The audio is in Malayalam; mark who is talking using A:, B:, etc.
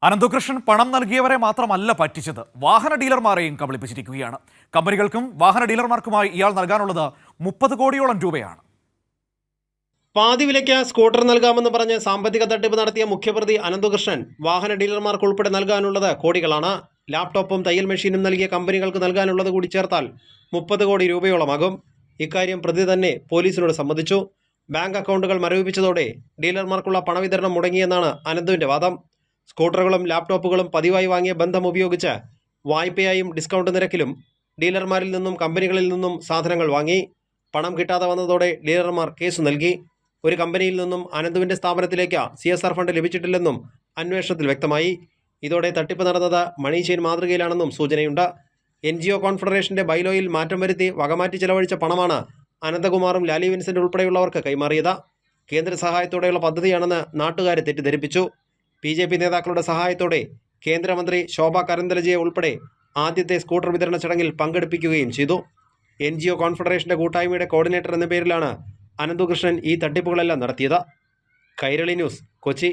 A: അനന്തകൃഷ്ണൻ പണം നൽകിയവരെ മാത്രമല്ല പറ്റിച്ചത്, വാഹന ഡീലർമാരെയും കബളിപ്പിച്ചിരിക്കുകയാണ്. കമ്പനികൾക്കും വാഹന ഡീലർമാർക്കുമായി ഇയാൾ നൽകാനുള്ളത് 30 കോടിയോളം രൂപയാണ്.
B: പാതി വിലയ്ക്ക് സ്കൂട്ടർ നൽകാമെന്ന് പറഞ്ഞ് സാമ്പത്തിക തട്ടിപ്പ് നടത്തിയ മുഖ്യപ്രതി അനന്തകൃഷ്ണൻ വാഹന ഡീലർമാർക്ക് ഉൾപ്പെടെ നൽകാനുള്ളത് കോടികളാണ്. ലാപ്ടോപ്പും തയ്യൽ മെഷീനും നൽകിയ കമ്പനികൾക്ക് നൽകാനുള്ളത് കൂടി ചേർത്താൽ 30 കോടി രൂപയോളമാകും. ഇക്കാര്യം പ്രതി തന്നെ പോലീസിനോട് സമ്മതിച്ചു. ബാങ്ക് അക്കൗണ്ടുകൾ മരവിപ്പിച്ചതോടെ ഡീലർമാർക്കുള്ള പണവിതരണം മുടങ്ങിയെന്നാണ് അനന്തുവിന്റെ വാദം. സ്കൂട്ടറുകളും ലാപ്ടോപ്പുകളും പതിവായി വാങ്ങിയ ബന്ധം ഉപയോഗിച്ച് വായ്പയായും ഡിസ്കൗണ്ട് നിരക്കിലും ഡീലർമാരിൽ നിന്നും കമ്പനികളിൽ നിന്നും സാധനങ്ങൾ വാങ്ങി. പണം കിട്ടാതെ വന്നതോടെ ഡീലർമാർ കേസ് നൽകി. ഒരു കമ്പനിയിൽ നിന്നും അനന്തുവിന്റെ സ്ഥാപനത്തിലേക്ക് CSR ഫണ്ട് ലഭിച്ചിട്ടില്ലെന്നും അന്വേഷണത്തിൽ വ്യക്തമായി. ഇതോടെ തട്ടിപ്പ് നടന്നത് മണി ചെയിൻ മാതൃകയിലാണെന്നും സൂചനയുണ്ട്. NGO കോൺഫെഡറേഷന്റെ ബൈലോയിൽ മാറ്റം വരുത്തി വകമാറ്റി ചെലവഴിച്ച പണമാണ് അനന്തകുമാറും ലാലി വിൻസെന്റ് ഉൾപ്പെടെയുള്ളവർക്ക് കൈമാറിയത്. കേന്ദ്ര സഹായത്തോടെയുള്ള പദ്ധതിയാണെന്ന് നാട്ടുകാരെ തെറ്റിദ്ധരിപ്പിച്ചു. BJP നേതാക്കളുടെ സഹായത്തോടെ കേന്ദ്രമന്ത്രി ശോഭ കരന്തലജയെ ഉൾപ്പെടെ ആദ്യത്തെ സ്കൂട്ടർ വിതരണ ചടങ്ങിൽ പങ്കെടുപ്പിക്കുകയും ചെയ്തു. NGO കോൺഫെഡറേഷന്റെ കൂട്ടായ്മയുടെ കോർഡിനേറ്റർ എന്ന പേരിലാണ് അനന്തകൃഷ്ണൻ ഈ തട്ടിപ്പുകളെല്ലാം നടത്തിയത്. കൈരളി ന്യൂസ്, കൊച്ചി.